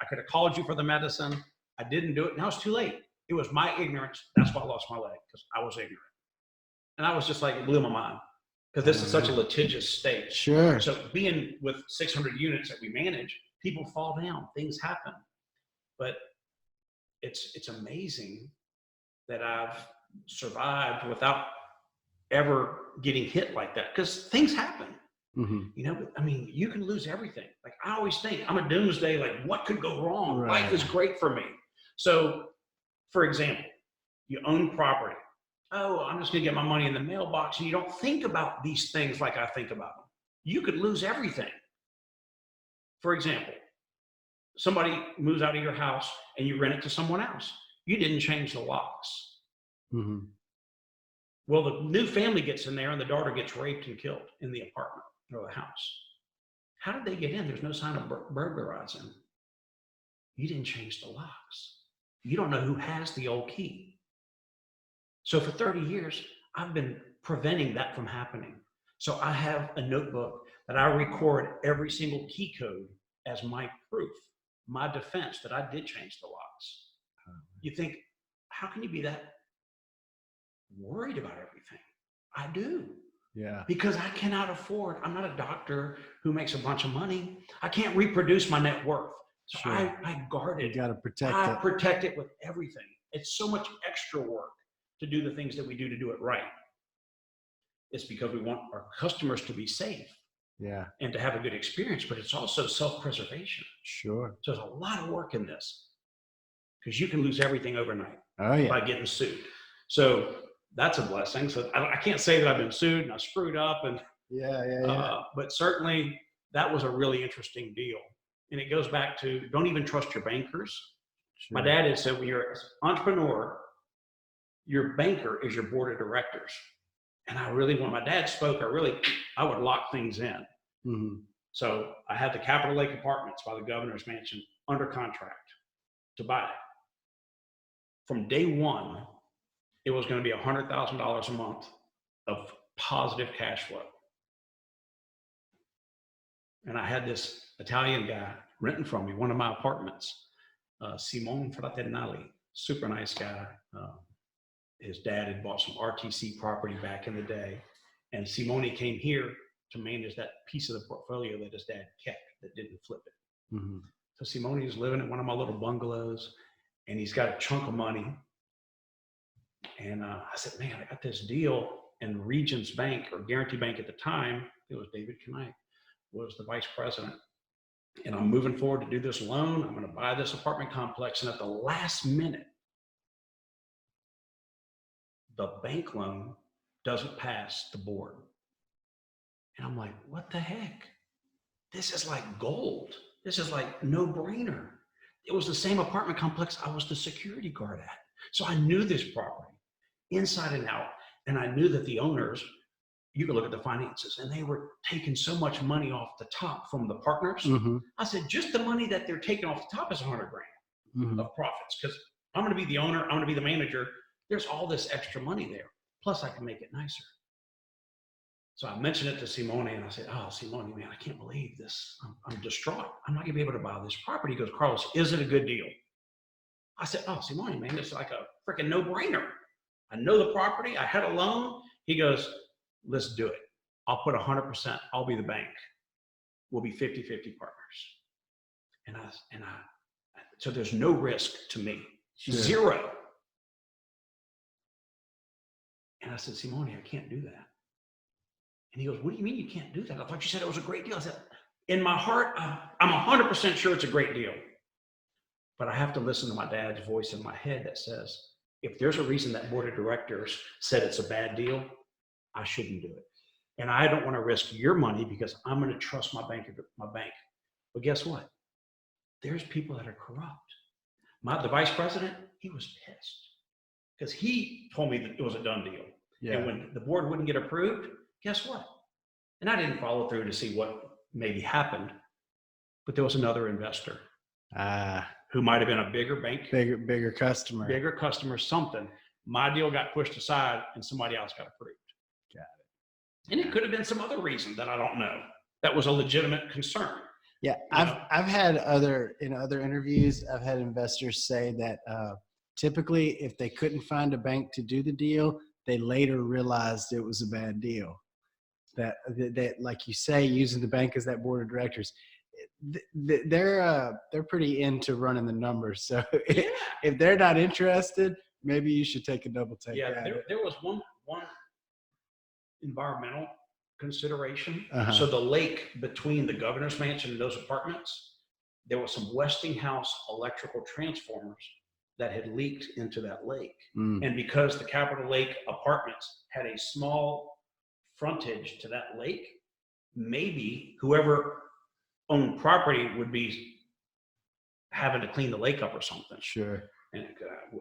I could have called you for the medicine. I didn't do it. Now it's too late. It was my ignorance. That's why I lost my leg, because I was ignorant. And I was just like, it blew my mind, because this is such a litigious state. Sure. So being with 600 units that we manage, people fall down, things happen. But it's amazing that I've survived without ever getting hit like that, because things happen. I mean, you can lose everything. Like, I always think I'm a doomsday, like, what could go wrong? Right. Life is great for me. So, for example, you own property. Oh, I'm just going to get my money in the mailbox. And you don't think about these things like I think about them. You could lose everything. For example, somebody moves out of your house and you rent it to someone else. You didn't change the locks. Well, the new family gets in there and the daughter gets raped and killed in the apartment or the house. How did they get in? There's no sign of burglarizing. You didn't change the locks. You don't know who has the old key. So for 30 years, I've been preventing that from happening. So I have a notebook that I record every single key code as my proof, my defense that I did change the locks. You think, how can you be that worried about everything? I do. Yeah. Because I cannot afford, I'm not a doctor who makes a bunch of money. I can't reproduce my net worth. So sure. I guard it. You got to protect it. I protect it with everything. It's so much extra work to do the things that we do to do it right. It's because we want our customers to be safe. Yeah. And to have a good experience, but it's also self-preservation. Sure. So there's a lot of work in this. because you can lose everything overnight by yeah. getting sued. So that's a blessing. So I can't say that I've been sued and I screwed up, and but certainly that was a really interesting deal. And it goes back to, don't even trust your bankers. Sure. My dad had said, when you're an entrepreneur, your banker is your board of directors. And I really, when my dad spoke, I would lock things in. Mm-hmm. So I had the Capitol Lake Apartments by the governor's mansion under contract to buy. From day one, it was going to be $100,000 a month of positive cash flow. And I had this Italian guy renting from me one of my apartments, Simone Fraternali, super nice guy. His dad had bought some RTC property back in the day, and Simone came here to manage that piece of the portfolio that his dad kept that didn't flip it. Mm-hmm. So Simone is living in one of my little bungalows, and he's got a chunk of money. And I said, man, I got this deal. And Regions Bank, or Guarantee Bank at the time, it was David Knight, was the vice president. And I'm moving forward to do this loan. I'm going to buy this apartment complex. And at the last minute, the bank loan doesn't pass the board. And I'm like, what the heck? This is like gold. This is like no brainer. It was the same apartment complex I was the security guard at. So I knew this property inside and out. And I knew that the owners, you could look at the finances, and they were taking so much money off the top from the partners. Mm-hmm. I said, just the money that they're taking off the top is $100,000 mm-hmm. of profits, because I'm going to be the owner, I'm going to be the manager. There's all this extra money there. Plus I can make it nicer. So I mentioned it to Simone, and I said, oh, Simone, man, I can't believe this. I'm distraught. I'm not going to be able to buy this property. He goes, Carlos, is it a good deal? I said, oh, Simone, man, it's like a freaking no-brainer. I know the property. I had a loan. He goes, let's do it. I'll put 100%. I'll be the bank. We'll be 50-50 partners. So there's no risk to me. Sure. Zero. And I said, Simone, I can't do that. And he goes, what do you mean you can't do that? I thought you said it was a great deal. I said, in my heart, I'm 100% sure it's a great deal. But I have to listen to my dad's voice in my head that says, if there's a reason that board of directors said it's a bad deal, I shouldn't do it. And I don't want to risk your money because I'm going to trust my bank. But guess what? There's people that are corrupt. The vice president, he was pissed because he told me that it was a done deal. Yeah. And when the board wouldn't get approved, guess what? And I didn't follow through to see what maybe happened, but there was another investor who might have been a bigger bank, bigger customer, something. My deal got pushed aside and somebody else got approved. Got it. And it could have been some other reason that I don't know. That was a legitimate concern. Yeah, I've had other interviews, I've had investors say that typically if they couldn't find a bank to do the deal, they later realized it was a bad deal. That like you say, using the bank as that board of directors, they're pretty into running the numbers. So if they're not interested, maybe you should take a double take. Yeah, there was one environmental consideration. So the lake between the governor's mansion and those apartments, there was some Westinghouse electrical transformers that had leaked into that lake. And because the Capitol Lake Apartments had a small frontage to that lake, maybe whoever owned property would be having to clean the lake up or something. Sure. And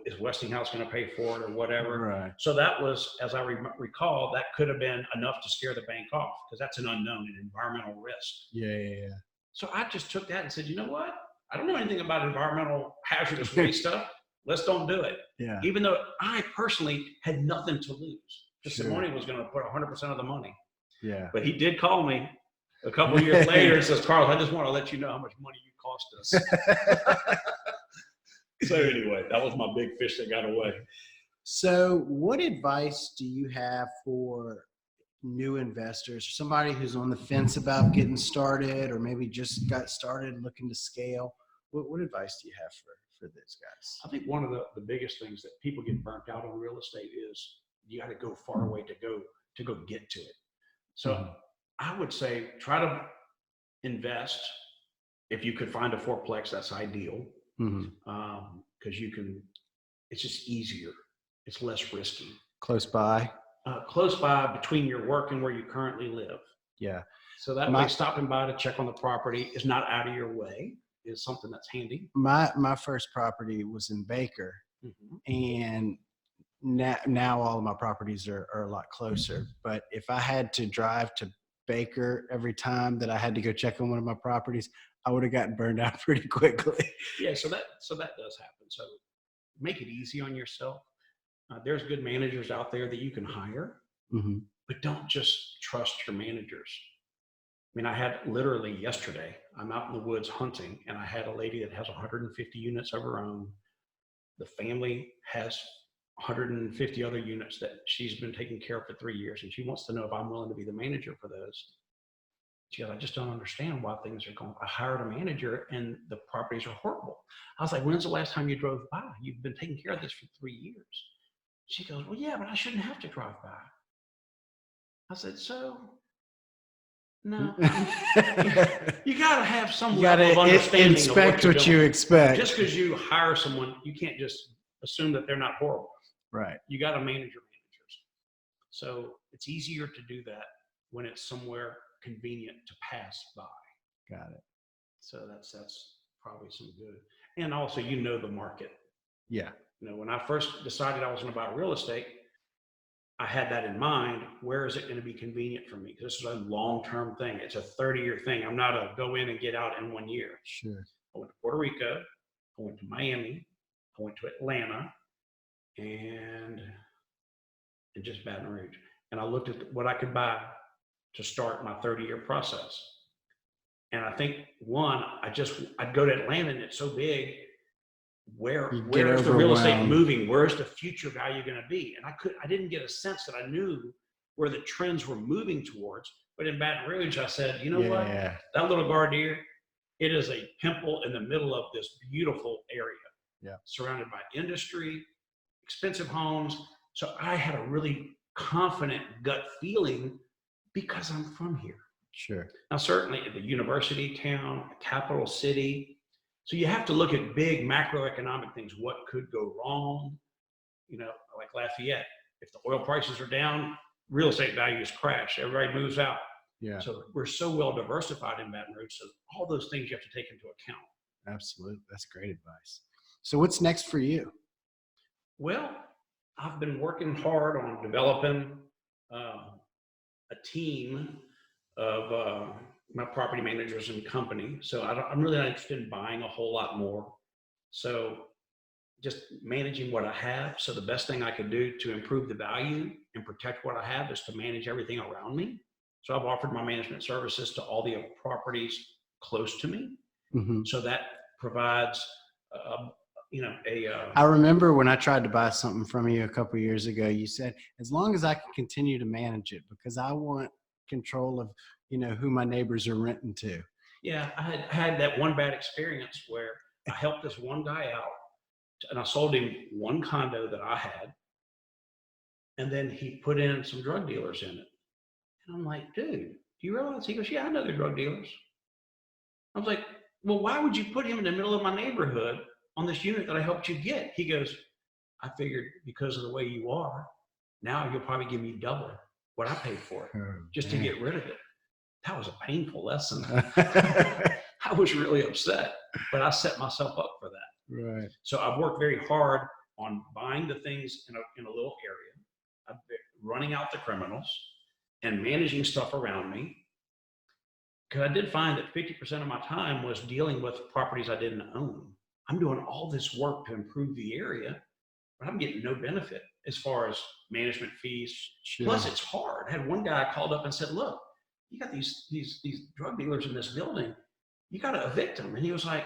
is Westinghouse going to pay for it or whatever? Right. So that was, as I recall, that could have been enough to scare the bank off because that's an unknown, an environmental risk. Yeah. So I just took that and said, you know what? I don't know anything about environmental hazardous waste stuff. Let's don't do it. Yeah. Even though I personally had nothing to lose. Because Simone was going to put 100% of the money. Yeah. But he did call me a couple of years later and says, Carlos, I just want to let you know how much money you cost us. So anyway, that was my big fish that got away. So what advice do you have for new investors, somebody who's on the fence about getting started or maybe just got started looking to scale? What advice do you have for those guys? I think one of the biggest things that people get burnt out on real estate is you got to go far away to go get to it. So I would say try to invest. If you could find a fourplex, that's ideal. because it's just easier. It's less risky. Close by. Close by between your work and where you currently live. Yeah. So that way stopping by to check on the property is not out of your way, is something that's handy. My first property was in Baker, and now all of my properties are a lot closer. But if I had to drive to Baker every time that I had to go check on one of my properties, I would have gotten burned out pretty quickly. Yeah, so that does happen. So make it easy on yourself. There's good managers out there that you can hire, but don't just trust your managers. I mean, I had literally yesterday, I'm out in the woods hunting, and I had a lady that has 150 units of her own. The family has 150 other units that she's been taking care of for 3 years, and she wants to know if I'm willing to be the manager for those. She goes, I just don't understand why things are going. I hired a manager and the properties are horrible. I was like, when's the last time you drove by? You've been taking care of this for 3 years. She goes, well, yeah, but I shouldn't have to drive by. I said, so no. You got to have some level of understanding. Inspect what you expect. Just because you hire someone, you can't just assume that they're not horrible. Right. You got to manage your managers. So it's easier to do that when it's somewhere convenient to pass by. Got it. So that's probably some good. And also, the market. Yeah. When I first decided I was going to buy real estate, I had that in mind. Where is it going to be convenient for me? Because this is a long-term thing. It's a 30-year thing. I'm not a go in and get out in 1 year. Sure. I went to Puerto Rico. I went to Miami. I went to Atlanta, and just Baton Rouge. And I looked at what I could buy to start my 30-year process. And I think I'd go to Atlanta, and it's so big. Where is the real estate moving? Where's the future value going to be? And I didn't get a sense that I knew where the trends were moving towards. But in Baton Rouge, I said, what? That little Gardier, it is a pimple in the middle of this beautiful area, surrounded by industry, expensive homes. So I had a really confident gut feeling because I'm from here. Sure. Now, certainly the university town, capital city. So you have to look at big macroeconomic things. What could go wrong? Like Lafayette, if the oil prices are down, real estate values crash. Everybody moves out. Yeah. So we're so well diversified in Baton Rouge. So all those things you have to take into account. Absolutely. That's great advice. So what's next for you? Well, I've been working hard on developing a team of my property managers and company. So I'm really not interested in buying a whole lot more. So just managing what I have. So the best thing I could do to improve the value and protect what I have is to manage everything around me. So I've offered my management services to all the properties close to me. So that provides, I remember when I tried to buy something from you a couple of years ago, you said, as long as I can continue to manage it, because I want control of, who my neighbors are renting to. Yeah, I had that one bad experience where I helped this one guy out, and I sold him one condo that I had, and then he put in some drug dealers in it. And I'm like, dude, do you realize? He goes, yeah, I know they're drug dealers. I was like, well, why would you put him in the middle of my neighborhood on this unit that I helped you get? He goes, I figured because of the way you are, now you'll probably give me double what I paid for it just to get rid of it. That was a painful lesson. I was really upset, but I set myself up for that. Right. So I've worked very hard on buying the things in a little area. I've been running out the criminals and managing stuff around me. Because I did find that 50% of my time was dealing with properties I didn't own. I'm doing all this work to improve the area, but I'm getting no benefit as far as management fees. Sure. Plus, it's hard. I had one guy called up and said, look, you got these drug dealers in this building. You got to evict them. And he was like,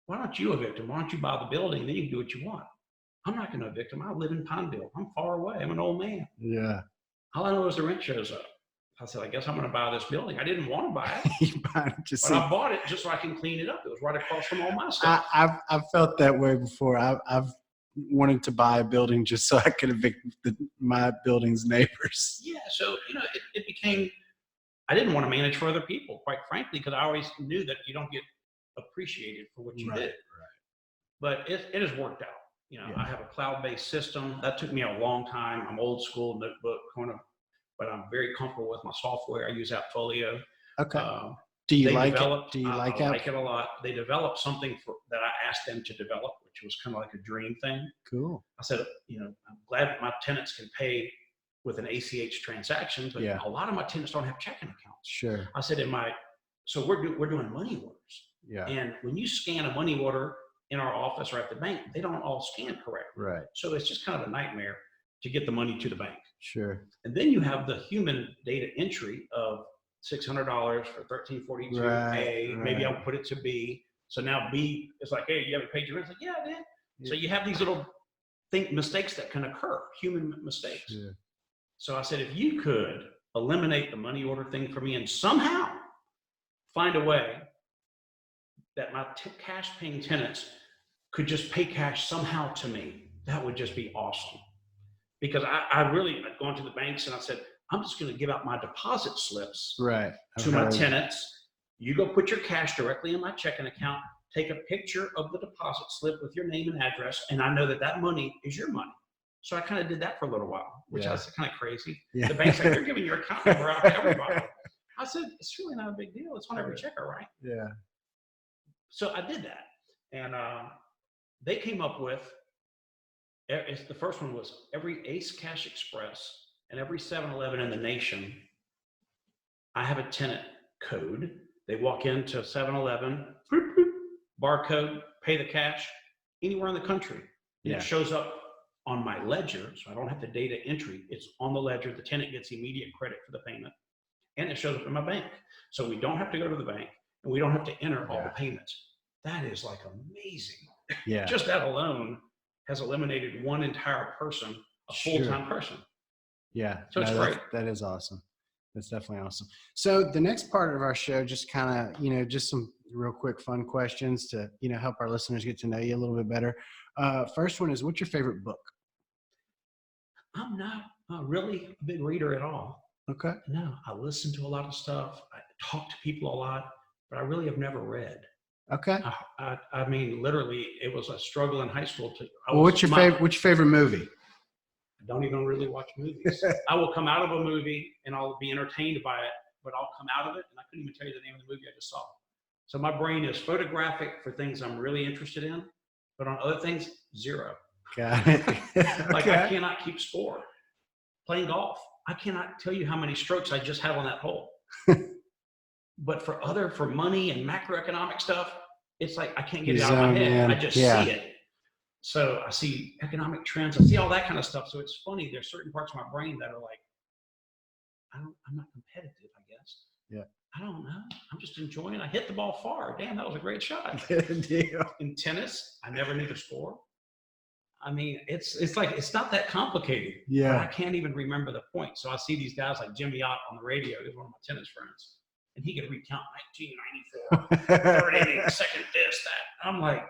why don't you evict them? Why don't you buy the building? Then you can do what you want. I'm not going to evict them. I live in Pineville. I'm far away. I'm an old man. Yeah. All I know is the rent shows up. I said, I guess I'm going to buy this building. I didn't want to buy it, You bought it but I bought it just so I can clean it up. It was right across from all my stuff. I've felt that way before. I've wanted to buy a building just so I could evict my building's neighbors. Yeah, so it became. I didn't want to manage for other people, quite frankly, because I always knew that you don't get appreciated for what you did. Right. but it has worked out. You know, I have a cloud-based system. That took me a long time. I'm old school notebook kind of, but I'm very comfortable with my software. I use Appfolio. Okay. Do you like it? I like it a lot. They developed something that I asked them to develop, which was kind of like a dream thing. Cool. I said, you know, I'm glad my tenants can pay with an ACH transaction, but a lot of my tenants don't have checking accounts. Sure. I said, so we're doing money orders. Yeah. And when you scan a money order in our office or at the bank, they don't all scan correctly. Right. So it's just kind of a nightmare to get the money to the bank. Sure. And then you have the human data entry of $600 for 1342 A. Maybe I'll put it to B. So now B is like, hey, you haven't paid your rent. It's like, yeah, I did. Yeah. So you have these little mistakes that can occur, human mistakes. Yeah. So I said, if you could eliminate the money order thing for me and somehow find a way that my cash paying tenants could just pay cash somehow to me, that would just be awesome. Because I'd gone to the banks and I said, I'm just going to give out my deposit slips to my tenants. You go put your cash directly in my checking account, take a picture of the deposit slip with your name and address, and I know that that money is your money. So I kind of did that for a little while, which was kind of crazy. Yeah. The bank's like, they're giving your account number out to everybody. I said, it's really not a big deal. It's on every checker, right? Yeah. So I did that. And they came up with, the first one was every Ace Cash Express and every 7-Eleven in the nation, I have a tenant code. They walk into 7-Eleven, barcode, pay the cash, anywhere in the country. And it shows up on my ledger, so I don't have the data entry. It's on the ledger. The tenant gets immediate credit for the payment, and it shows up in my bank. So we don't have to go to the bank, and we don't have to enter all the payments. That is like amazing. Yeah. Just that alone has eliminated one entire person, a full-time person. Yeah. So it's great. That is awesome. That's definitely awesome. So the next part of our show, just kind of, just some real quick fun questions to, help our listeners get to know you a little bit better. First one is, what's your favorite book? I'm not really a big reader at all. Okay. No, I listen to a lot of stuff. I talk to people a lot, but I really have never read. Okay. I mean, literally, it was a struggle in high school. What's your favorite movie? I don't even really watch movies. I will come out of a movie and I'll be entertained by it, but I'll come out of it and I couldn't even tell you the name of the movie I just saw. So my brain is photographic for things I'm really interested in, but on other things, zero. Got it. Like I cannot keep score. Playing golf, I cannot tell you how many strokes I just had on that hole. But for money and macroeconomic stuff, it's like I can't get it out of my head. Man. I just see it. So I see economic trends. I see all that kind of stuff. So it's funny. There's certain parts of my brain that are like, I'm not competitive, I guess. Yeah. I don't know. I'm just enjoying it. I hit the ball far. Damn, that was a great shot. Good deal. In tennis, I never knew the score. I mean, it's like, it's not that complicated. Yeah. But I can't even remember the point. So I see these guys like Jimmy Ott on the radio. He's one of my tennis friends. And he could recount 1994, third inning, second this, that. I'm like,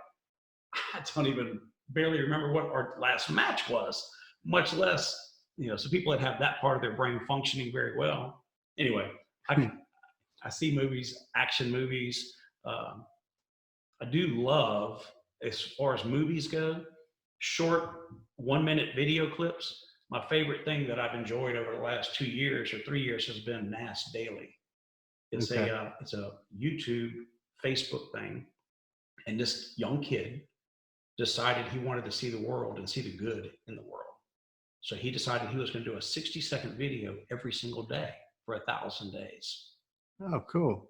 I don't even barely remember what our last match was, much less, so people that have that part of their brain functioning very well. Anyway, I see movies, action movies. I do love, as far as movies go, short 1-minute video clips. My favorite thing that I've enjoyed over the last 2 years or 3 years has been NAS Daily. It's a YouTube, Facebook thing. And this young kid decided he wanted to see the world and see the good in the world. So he decided he was going to do a 60-second video every single day for 1,000 days. Oh, cool.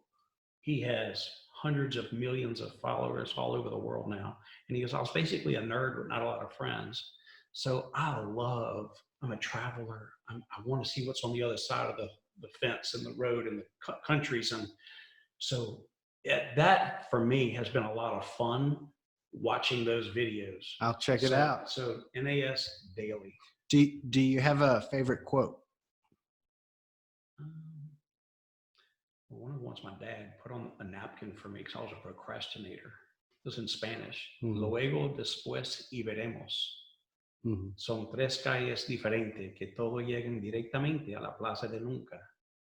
He has hundreds of millions of followers all over the world now. And he goes, I was basically a nerd with not a lot of friends. So I'm a traveler. I want to see what's on the other side of the fence and the road and the countries. And so that for me has been a lot of fun watching those videos. I'll check it out. So NAS Daily. Do you have a favorite quote? One of the ones my dad put on a napkin for me because I was a procrastinator. It was in Spanish. Mm-hmm. Luego, después y veremos. Mm-hmm. Son 3 calles diferentes que todos llegan directamente a la plaza de nunca.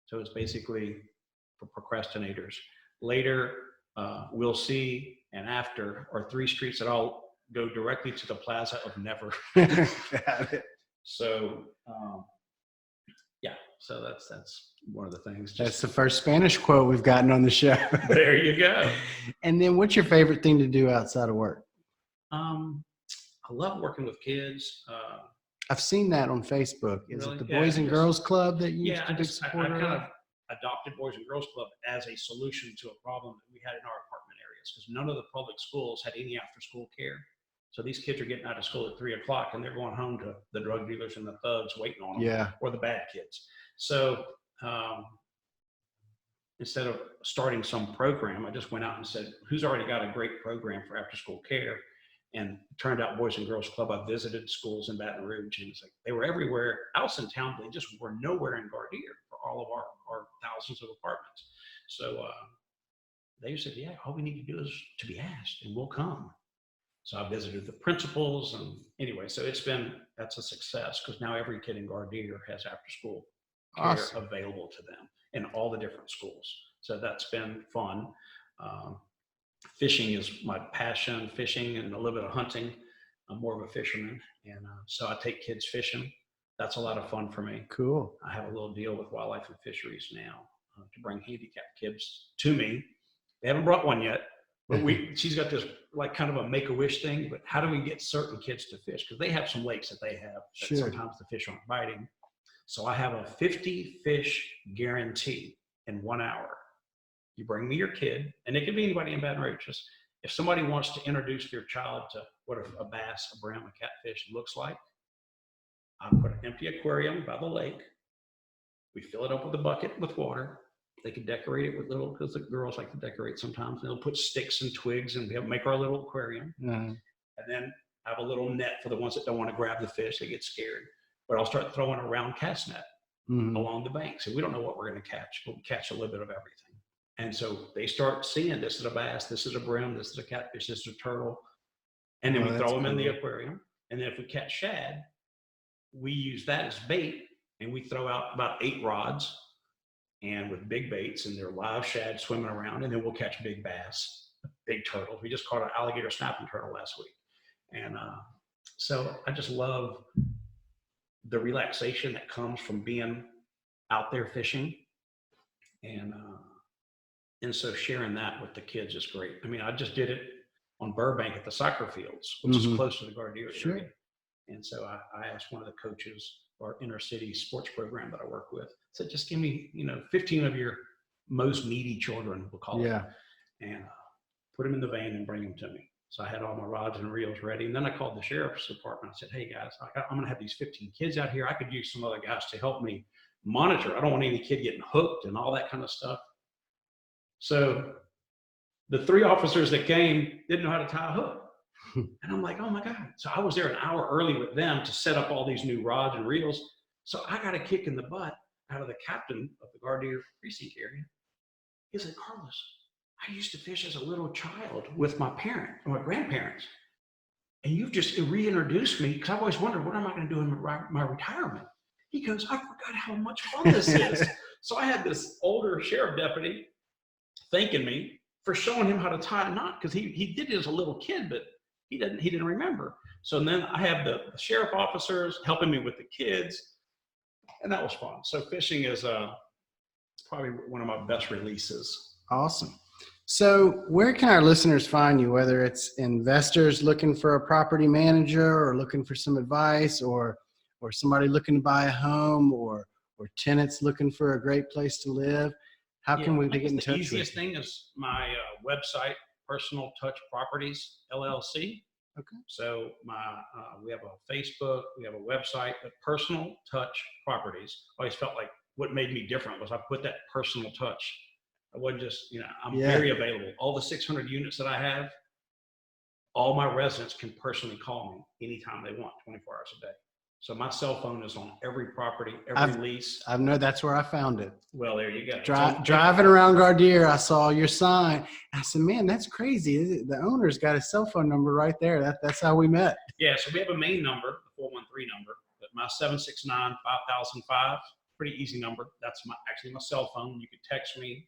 So it's basically for procrastinators. Later, we'll see, and after are 3 streets that all go directly to the plaza of never. Got it. So, yeah, so that's one of the things. That's the first Spanish quote we've gotten on the show. There you go. And then what's your favorite thing to do outside of work? I love working with kids. I've seen that on Facebook. Is Really? it the Yeah, Boys and Girls Club that you used Yeah, to I be just I supporter kind of? of adopted Boys and Girls Club as a solution to a problem that we had in our apartment areas, because none of the public schools had any after-school care. So these kids are getting out of school at 3 o'clock and they're going home to the drug dealers and the thugs waiting on them, Yeah. or the bad kids. So instead of starting some program, I just went out and said, who's already got a great program for after-school care? And it turned out Boys and Girls Club, I visited schools in Baton Rouge, and it's like they were everywhere else in town. They just were nowhere in Gardere for all of our thousands of apartments. So they said, yeah, all we need to do is to be asked and we'll come. So I visited the principals, and anyway, so that's a success, because now every kid in Gardere has after school care Awesome. available to them in all the different schools. So that's been fun. Fishing is my passion, fishing and a little bit of hunting. I'm more of a fisherman, and so I take kids fishing. That's a lot of fun for me. Cool. I have a little deal with Wildlife and Fisheries now to bring handicapped kids to me. They haven't brought one yet, but she's got this like kind of a make-a-wish thing. But how do we get certain kids to fish? Because they have some lakes that they have that Sure. sometimes the fish aren't biting. So I have a 50 fish guarantee in 1 hour. You bring me your kid, and it could be anybody in Baton Rouge. Just if somebody wants to introduce their child to what a bass, a brim, a catfish looks like, I put an empty aquarium by the lake. We fill it up with a bucket with water. They can decorate it with little, because the girls like to decorate sometimes. They'll put sticks and twigs, and we'll make our little aquarium. And then I have a little net for the ones that don't want to grab the fish. They get scared. But I'll start throwing a round cast net along the banks. And we don't know what we're going to catch, but we catch a little bit of everything. And so they start seeing, this is a bass, this is a brim, this is a catfish, this is a turtle. And then we throw them in the aquarium. And then if we catch shad, we use that as bait, and we throw out about 8 rods, and with big baits, and they're live shad swimming around. And then we'll catch big bass, big turtles. We just caught an alligator snapping turtle last week. And so I just love the relaxation that comes from being out there fishing. And so sharing that with the kids is great. I mean, I just did it on Burbank at the soccer fields, which is close to the Gardere area. And so I asked one of the coaches for our inner city sports program that I work with, said, just give me, 15 of your most needy children, we'll call it, and put them in the van and bring them to me. So I had all my rods and reels ready. And then I called the sheriff's department. I said, hey guys, I'm going to have these 15 kids out here. I could use some other guys to help me monitor. I don't want any kid getting hooked and all that kind of stuff. So the 3 officers that came didn't know how to tie a hook. And I'm like, oh my God. So I was there an hour early with them to set up all these new rods and reels. So I got a kick in the butt out of the captain of the Gardere precinct area. He said, Carlos, I used to fish as a little child with my grandparents. And you've just reintroduced me, because I've always wondered, what am I going to do in my retirement? He goes, I forgot how much fun this is. So I had this older sheriff deputy thanking me for showing him how to tie a knot, because he did it as a little kid, but he didn't remember. So then I have the sheriff officers helping me with the kids, and that was fun. So fishing is probably one of my best releases. Awesome. So where can our listeners find you, whether it's investors looking for a property manager or looking for some advice, or somebody looking to buy a home, or tenants looking for a great place to live? How can we get in touch with you? The easiest thing is my website, Personal Touch Properties, LLC. Okay. So we have a Facebook, we have a website, but Personal Touch Properties. I always felt like what made me different was I put that personal touch. I wasn't just, I'm very available. All the 600 units that I have, all my residents can personally call me anytime they want, 24 hours a day. So my cell phone is on every property, every lease. I know that's where I found it. Well, there you go. Driving around Gardere, I saw your sign. I said, man, that's crazy. The owner's got his cell phone number right there. That's how we met. Yeah, so we have a main number, the 413 number, but my 769-5005, pretty easy number. That's actually my cell phone. You could text me,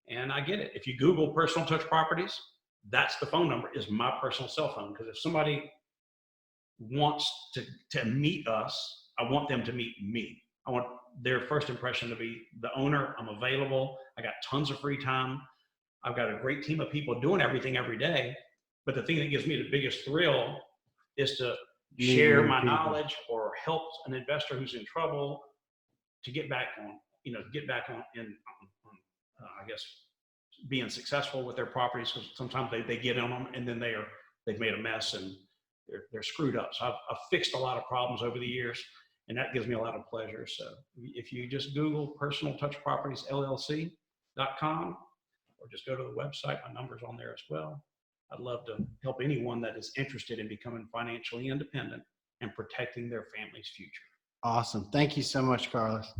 and I get it. If you Google Personal Touch Properties, that's the phone number, is my personal cell phone. Because if somebody wants to meet us, I want them to meet me. I want their first impression to be the owner. I'm available. I got tons of free time. I've got a great team of people doing everything every day. But the thing that gives me the biggest thrill is to share my knowledge or help an investor who's in trouble to get back on, I guess, being successful with their properties. Because sometimes they get on them and then they've made a mess and they're screwed up. So I've fixed a lot of problems over the years, and that gives me a lot of pleasure. So if you just Google Personal Touch Properties LLC.com, or just go to the website, my number's on there as well. I'd love to help anyone that is interested in becoming financially independent and protecting their family's future. Awesome. Thank you so much, Carlos.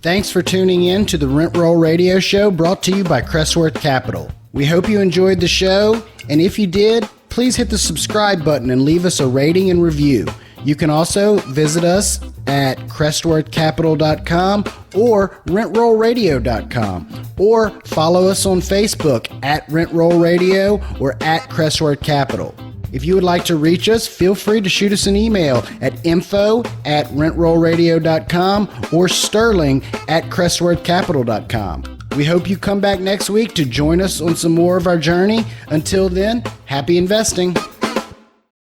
Thanks for tuning in to the Rent Roll Radio Show, brought to you by Crestworth Capital. We hope you enjoyed the show, and if you did, please hit the subscribe button and leave us a rating and review. You can also visit us at crestworthcapital.com or rentrollradio.com, or follow us on Facebook at Rent Roll Radio or at Crestworth Capital. If you would like to reach us, feel free to shoot us an email at info@rentrollradio.com or sterling@crestworthcapital.com. We hope you come back next week to join us on some more of our journey. Until then, happy investing.